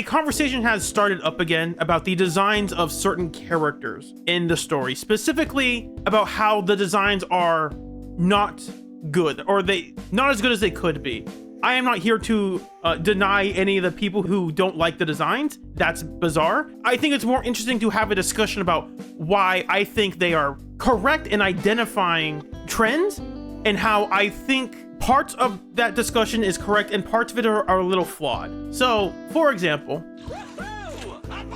the conversation has started up again about the designs of certain characters in the story, specifically about how the designs are not good, or they not as good as they could be. I am not here to deny any of the people who don't like the designs. That's bizarre. I think it's more interesting to have a discussion about why I think they are correct in identifying trends, and how I think parts of that discussion is correct and parts of it are a little flawed. So, for example,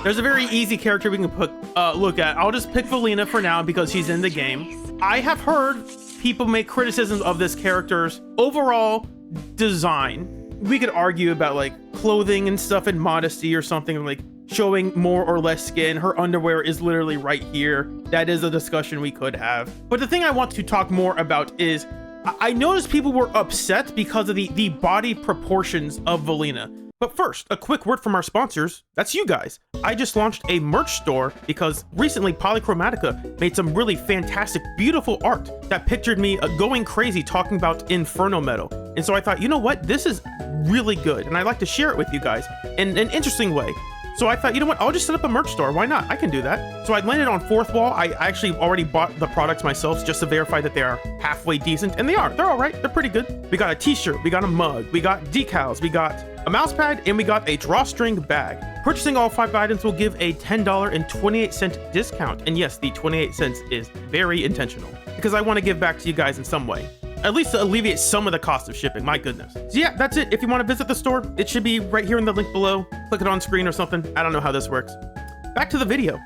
there's a very easy character we can look at. I'll just pick Valina for now because she's in the game. I have heard people make criticisms of this character's overall design. We could argue about like clothing and stuff and modesty or something, like showing more or less skin. Her underwear is literally right here. That is a discussion we could have. But the thing I want to talk more about is I noticed people were upset because of the body proportions of Valina. But first, a quick word from our sponsors. That's you guys. I just launched a merch store because recently Polychromatica made some really fantastic, beautiful art that pictured me going crazy talking about Inferno Metal. And so I thought, you know what? This is really good, and I'd like to share it with you guys in an interesting way. So I thought, you know what? I'll just set up a merch store. Why not? I can do that. So I landed on Fourth Wall. I actually already bought the products myself just to verify that they are halfway decent, and they are. They're all right. They're pretty good. We got a t-shirt, we got a mug, we got decals, we got a mouse pad, and we got a drawstring bag. Purchasing all 5 items will give a $10.28 discount. And yes, the 28 cents is very intentional because I want to give back to you guys in some way. At least to alleviate some of the cost of shipping, my goodness. So yeah, that's it. If you want to visit the store, it should be right here in the link below. Click it on screen or something. I don't know how this works. Back to the video.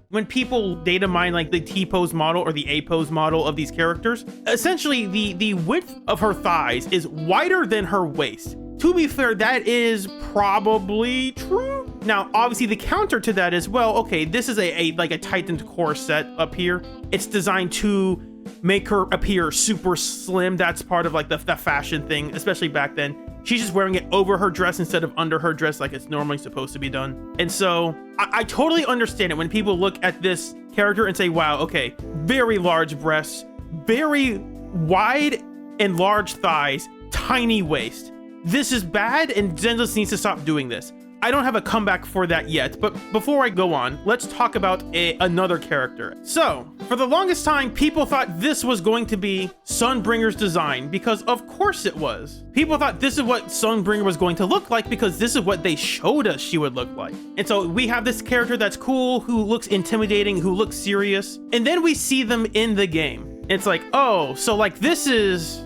When people data mine like the T-pose model or the A-pose model of these characters, essentially the width of her thighs is wider than her waist. To be fair, that is probably true. Now, obviously the counter to that is, well, okay, this is like a tightened corset up here. It's designed to make her appear super slim. That's part of like the fashion thing, especially back then. She's just wearing it over her dress instead of under her dress like it's normally supposed to be done. And so I totally understand it when people look at this character and say, wow, okay, very large breasts, very wide and large thighs, tiny waist. This is bad, and ZZZ needs to stop doing this. I don't have a comeback for that yet, but before I go on, let's talk about another character. So, for the longest time, people thought this was going to be Sunbringer's design, because of course it was. People thought this is what Sunbringer was going to look like because this is what they showed us she would look like. And so we have this character that's cool, who looks intimidating, who looks serious, and then we see them in the game. It's like, oh, so like this is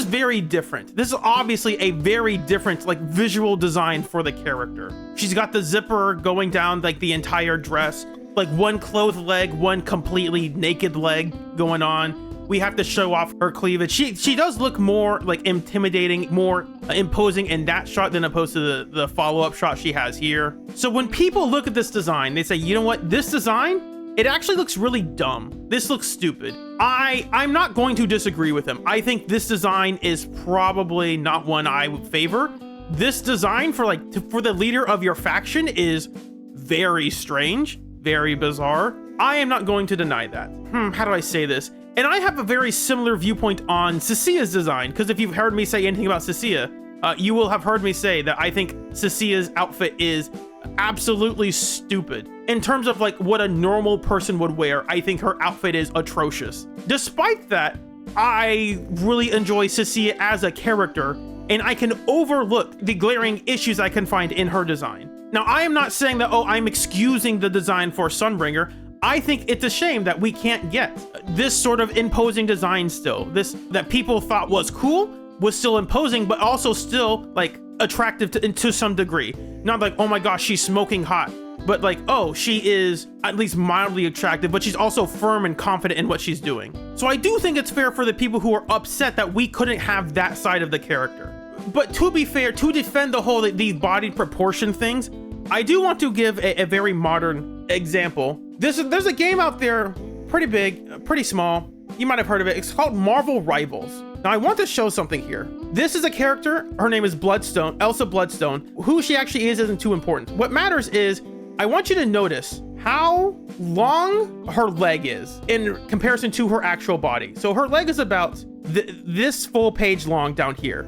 very different. This is obviously a very different like visual design for the character. She's got the zipper going down like the entire dress, like one clothed leg, one completely naked leg going on. We have to show off her cleavage. She does look more like intimidating, more imposing in that shot than opposed to the follow-up shot she has here. So when people look at this design, they say, you know what, this design, it actually looks really dumb. This looks stupid. I'm not going to disagree with him. I think this design is probably not one I would favor. This design for the leader of your faction is very strange, very bizarre. I am not going to deny that. How do I say this? And I have a very similar viewpoint on Cecia's design, because if you've heard me say anything about Cecia, you will have heard me say that I think Cecia's outfit is absolutely stupid. In terms of like what a normal person would wear, I think her outfit is atrocious. Despite that, I really enjoy Cecia as a character, and I can overlook the glaring issues I can find in her design. Now, I am not saying that, oh, I'm excusing the design for Sunbringer. I think it's a shame that we can't get this sort of imposing design still. This that people thought was cool was still imposing, but also still like attractive to some degree. Not like, oh my gosh, she's smoking hot, but like, oh, she is at least mildly attractive, but she's also firm and confident in what she's doing. So I do think it's fair for the people who are upset that we couldn't have that side of the character. But to be fair, to defend the body proportion things, I do want to give a very modern example. There's a game out there, pretty big, pretty small. You might have heard of it. It's called Marvel Rivals. Now I want to show something here. This is a character, her name is Bloodstone, Elsa Bloodstone. Who she actually is isn't too important. What matters is, I want you to notice how long her leg is in comparison to her actual body. So her leg is about this full page long down here.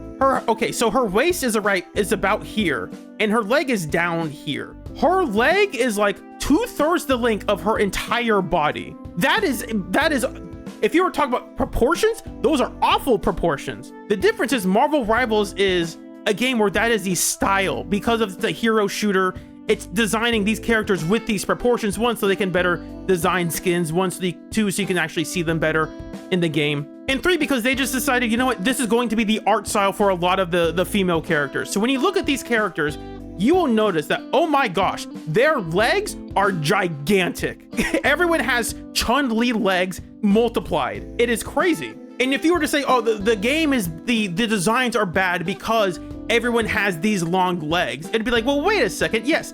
So her waist is about here, and her leg is down here. Her leg is like 2/3 the length of her entire body. That is, if you were talking about proportions, those are awful proportions. The difference is Marvel Rivals is a game where that is the style because of the hero shooter. It's designing these characters with these proportions, one, so they can better design skins, two, so you can actually see them better in the game, and three, because they just decided, you know what, this is going to be the art style for a lot of the female characters. So when you look at these characters, you will notice that, oh my gosh, their legs are gigantic. Everyone has Chun-Li legs multiplied. It is crazy. And if you were to say, oh, the game is, the designs are bad because everyone has these long legs, it'd be like, well, wait a second. Yes,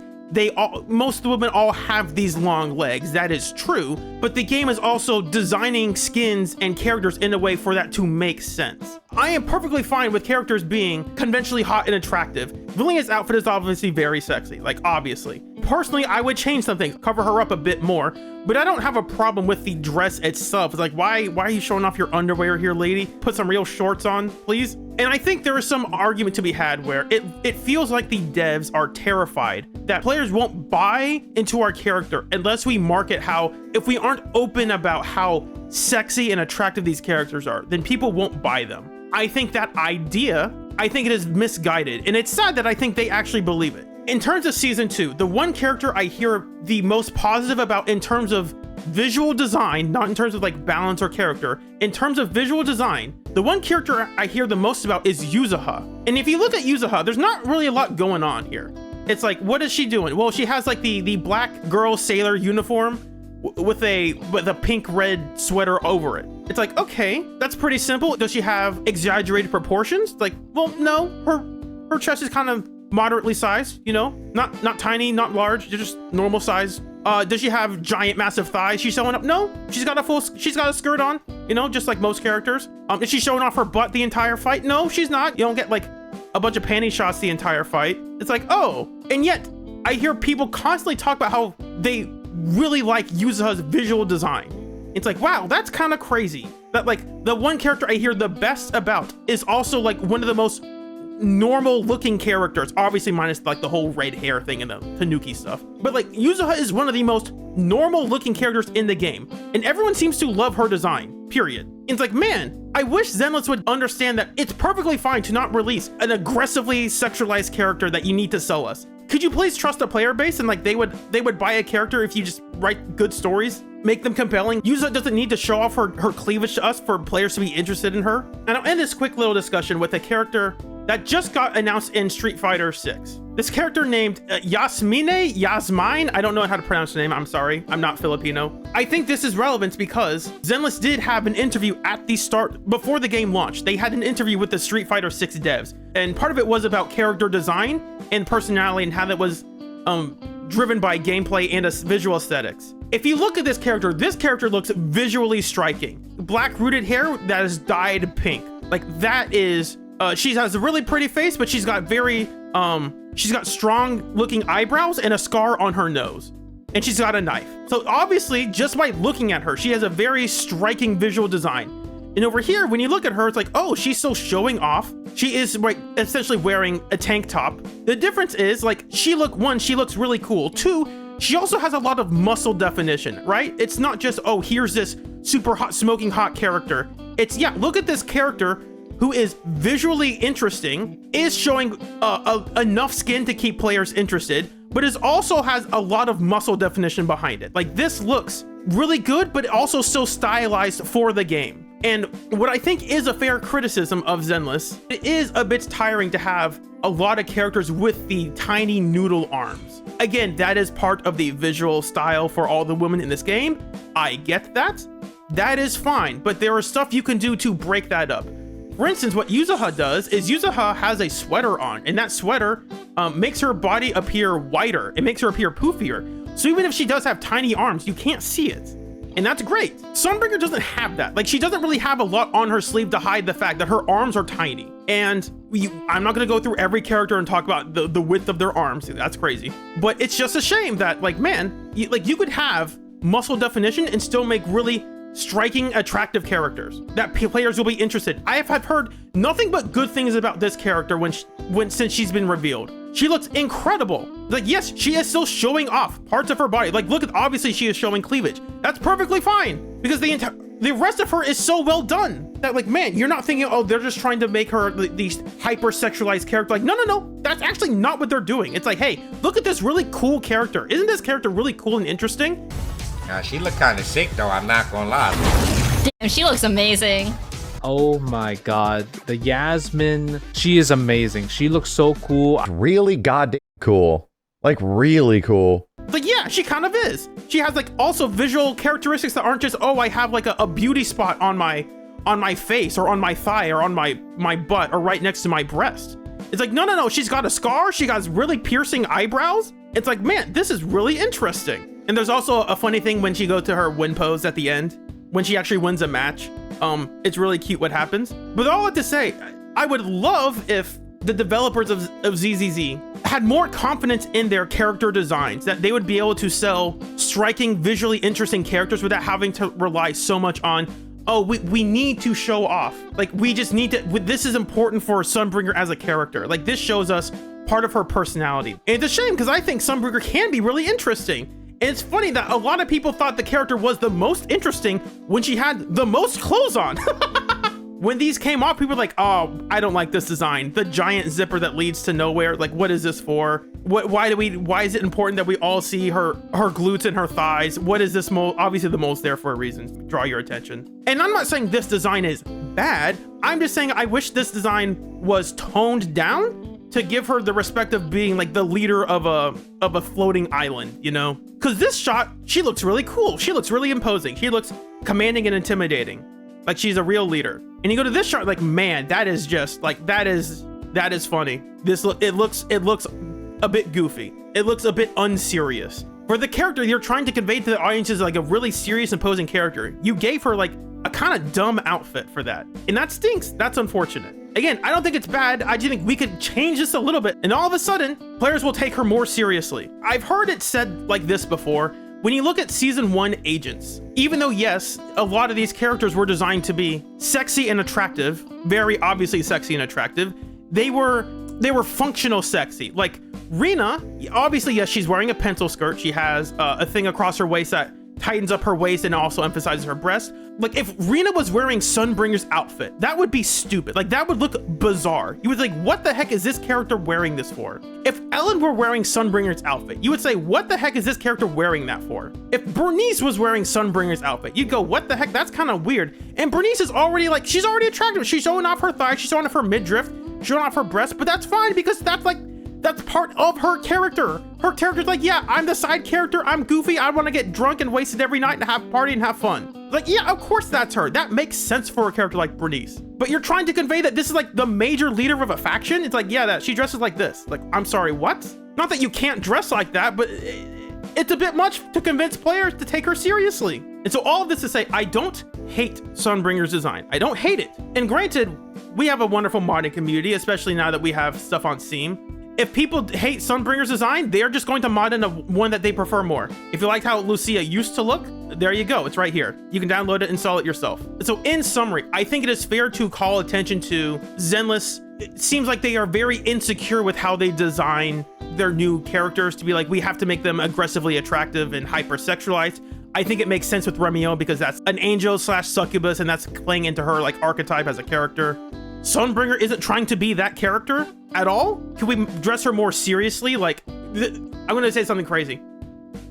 most of the women all have these long legs. That is true. But the game is also designing skins and characters in a way for that to make sense. I am perfectly fine with characters being conventionally hot and attractive. Villia's outfit is obviously very sexy, like obviously. Personally, I would change something, cover her up a bit more, but I don't have a problem with the dress itself. It's like, why are you showing off your underwear here, lady? Put some real shorts on, please. And I think there is some argument to be had where it feels like the devs are terrified that players won't buy into our character unless we market how, if we aren't open about how sexy and attractive these characters are, then people won't buy them. I think that idea, it is misguided, and it's sad that I think they actually believe it. In terms of season 2, the one character I hear the most positive about in terms of visual design, not in terms of like balance or character, in terms of visual design, the one character I hear the most about is Yuzuha. And if you look at Yuzuha, there's not really a lot going on here. It's like, what is she doing? Well, she has like the black girl sailor uniform with a pink red sweater over it. It's like, okay, that's pretty simple. Does she have exaggerated proportions? Like, well, no, her chest is kind of moderately sized, you know, not tiny, not large, just normal size. Does she have giant, massive thighs she's showing up? No, she's got a skirt on, you know, just like most characters. Is she showing off her butt the entire fight? No, she's not. You don't get like a bunch of panty shots the entire fight. It's like, oh, and yet I hear people constantly talk about how they really like Yuzuha's visual design. It's like, wow, that's kind of crazy. That like the one character I hear the best about is also like one of the most normal looking characters, obviously minus like the whole red hair thing and the Tanuki stuff. But like Yuzuha is one of the most normal looking characters in the game, and everyone seems to love her design, period. It's like, man, I wish Zenless would understand that it's perfectly fine to not release an aggressively sexualized character that you need to sell us. Could you please trust the player base and like they would buy a character if you just write good stories, make them compelling? Yuzuha doesn't need to show off her cleavage to us for players to be interested in her. And I'll end this quick little discussion with a character that just got announced in Street Fighter 6. This character named Yasmine. I don't know how to pronounce the name. I'm sorry. I'm not Filipino. I think this is relevant because Zenless did have an interview at the start, before the game launched. They had an interview with the Street Fighter 6 devs, and part of it was about character design and personality and how that was driven by gameplay and visual aesthetics. If you look at this character looks visually striking. Black rooted hair that is dyed pink. Like that is... she has a really pretty face, but she's got strong looking eyebrows and a scar on her nose. And she's got a knife. So obviously, just by looking at her, she has a very striking visual design. And over here, when you look at her, it's like, oh, she's still showing off. She is like essentially wearing a tank top. The difference is like, she looks really cool. Two, she also has a lot of muscle definition, right? It's not just, oh, here's this super hot, smoking hot character. It's, yeah, look at this character who is visually interesting, is showing enough skin to keep players interested, but also has a lot of muscle definition behind it. Like, this looks really good, but also so stylized for the game. And what I think is a fair criticism of Zenless, it is a bit tiring to have a lot of characters with the tiny noodle arms. Again, that is part of the visual style for all the women in this game. I get that. That is fine, but there is stuff you can do to break that up. For instance, what Yuzuha does is Yuzuha has a sweater on, and that sweater makes her body appear wider. It makes her appear poofier. So even if she does have tiny arms, you can't see it. And that's great. Sunbringer doesn't have that. Like, she doesn't really have a lot on her sleeve to hide the fact that her arms are tiny. And I'm not gonna go through every character and talk about the width of their arms. That's crazy. But it's just a shame that, like, man, you could have muscle definition and still make really striking, attractive characters that players will be interested. I have heard nothing but good things about this character since she's been revealed. She looks incredible. Like, yes, she is still showing off parts of her body. Like, look at, obviously she is showing cleavage. That's perfectly fine because the rest of her is so well done that, like, man, you're not thinking, oh, they're just trying to make her these hyper-sexualized character. Like, no, that's actually not what they're doing. It's like, hey, look at this really cool character. Isn't this character really cool and interesting? She looked kind of sick though, I'm not gonna lie. Damn, she looks amazing. Oh my god, the Yasmin, she is amazing. She looks so cool. Really goddamn cool. Like, really cool. Like, yeah, she kind of is. She has like also visual characteristics that aren't just, oh, I have like a beauty spot on my face or on my thigh or on my butt or right next to my breast. It's like, no, she's got a scar. She got really piercing eyebrows. It's like, man, this is really interesting. And there's also a funny thing when she goes to her win pose at the end, when she actually wins a match. It's really cute what happens. But all I have to say, I would love if the developers of ZZZ had more confidence in their character designs, that they would be able to sell striking, visually interesting characters without having to rely so much on, oh, we need to show off. Like, we just need to, this is important for Sunbringer as a character. Like, this shows us part of her personality. And it's a shame because I think Sunbringer can be really interesting. And it's funny that a lot of people thought the character was the most interesting when she had the most clothes on. When these came off, people were like, oh, I don't like this design. The giant zipper that leads to nowhere. Like, what is this for? Why is it important that we all see her glutes and her thighs? What is this mole? Obviously the mole's there for a reason, draw your attention. And I'm not saying this design is bad. I'm just saying I wish this design was toned down to give her the respect of being like the leader of a floating island, you know? Because this shot, she looks really cool. She looks really imposing. She looks commanding and intimidating. Like she's a real leader. And you go to this shot, like, man, that is just like, that is funny. It looks a bit goofy. It looks a bit unserious. For the character you're trying to convey to the audience is like a really serious, imposing character. You gave her like a kind of dumb outfit for that. And that stinks. That's unfortunate. Again, I don't think it's bad. I just think we could change this a little bit. And all of a sudden, players will take her more seriously. I've heard it said like this before. When you look at season 1 agents, even though, yes, a lot of these characters were designed to be sexy and attractive, very obviously sexy and attractive, they were functional sexy. Like Rena, obviously, yes, she's wearing a pencil skirt. She has a thing across her waist that tightens up her waist and also emphasizes her breast. Like if Rena was wearing Sunbringer's outfit, that would be stupid. Like that would look bizarre. You would think, what the heck is this character wearing this for? If Ellen were wearing Sunbringer's outfit, you would say, what the heck is this character wearing that for? If Bernice was wearing Sunbringer's outfit, you'd go, what the heck? That's kind of weird. And Bernice is already like, she's already attractive. She's showing off her thighs. She's showing off her midriff, showing off her breast, but that's fine because that's part of her character. Her character's like, yeah, I'm the side character. I'm goofy. I want to get drunk and wasted every night and have party and have fun. Like, yeah, of course that's her. That makes sense for a character like Bernice. But you're trying to convey that this is like the major leader of a faction. It's like, yeah, that she dresses like this. Like, I'm sorry, what? Not that you can't dress like that, but it's a bit much to convince players to take her seriously. And so all of this to say, I don't hate Sunbringer's design. I don't hate it. And granted, we have a wonderful modding community, especially now that we have stuff on Steam. If people hate Sunbringer's design, they are just going to mod in one that they prefer more. If you liked how Lucia used to look, there you go. It's right here. You can download it, install it yourself. So in summary, I think it is fair to call attention to Zenless. It seems like they are very insecure with how they design their new characters to be like, we have to make them aggressively attractive and hypersexualized. I think it makes sense with Remio because that's an angel / succubus and that's playing into her like archetype as a character. Sunbringer isn't trying to be that character at all. Can we dress her more seriously? Like, I'm gonna say something crazy.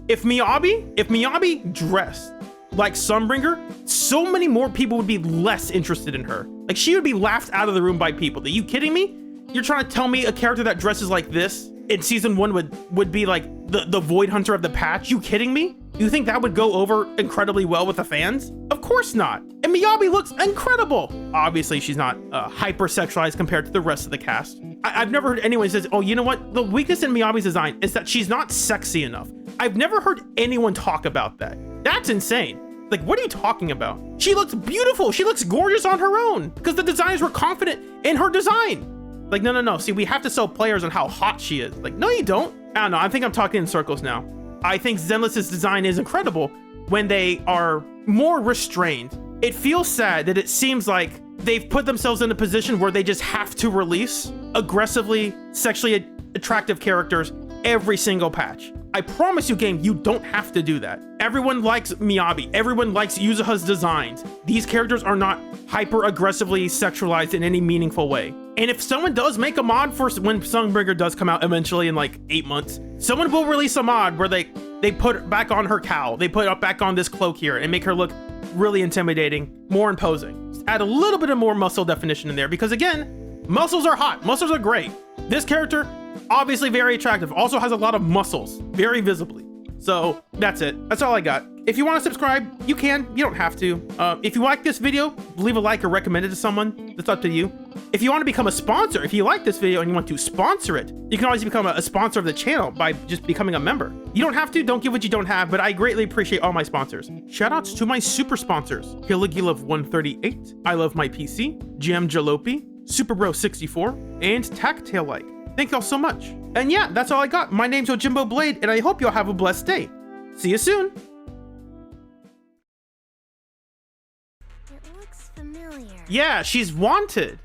If Miyabi dressed like Sunbringer, so many more people would be less interested in her. Like, she would be laughed out of the room by people. Are you kidding me? You're trying to tell me a character that dresses like this in season 1 would be like the Void Hunter of the patch? You kidding me? You think that would go over incredibly well with the fans? Of course not. And Miyabi looks incredible. Obviously, she's not hypersexualized compared to the rest of the cast. I've never heard anyone say, oh, you know what? The weakness in Miyabi's design is that she's not sexy enough. I've never heard anyone talk about that. That's insane. Like, what are you talking about? She looks beautiful. She looks gorgeous on her own because the designers were confident in her design. Like, no. See, we have to sell players on how hot she is. Like, no, you don't. I don't know. I think I'm talking in circles now. I think Zenless's design is incredible when they are more restrained. It feels sad that it seems like they've put themselves in a position where they just have to release aggressively sexually attractive characters every single patch. I promise you, game, you don't have to do that. Everyone likes Miyabi. Everyone likes Yuzuha's designs. These characters are not hyper aggressively sexualized in any meaningful way. And if someone does make a mod for when Sunbringer does come out eventually in like 8 months, someone will release a mod where they put back on her cowl, they put back on this cloak here and make her look really intimidating, more imposing. Just add a little bit of more muscle definition in there because again, muscles are hot, muscles are great. This character, obviously very attractive, also has a lot of muscles, very visibly. So that's it, that's all I got. If you want to subscribe, you can, you don't have to. If you like this video, leave a like or recommend it to someone, that's up to you. If you want to become a sponsor, if you like this video and you want to sponsor it, you can always become a sponsor of the channel by just becoming a member. You don't have to, don't give what you don't have, but I greatly appreciate all my sponsors. Shoutouts to my super sponsors, Hilligilov138, I Love My PC, Jam Jalopy, Superbro64, and Tactailite. Thank y'all so much. And yeah, that's all I got. My name's Yojimbo Blade, and I hope y'all have a blessed day. See you soon. It looks familiar. Yeah, she's wanted.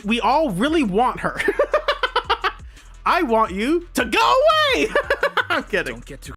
We all really want her. I want you to go away. I'm kidding. Don't get too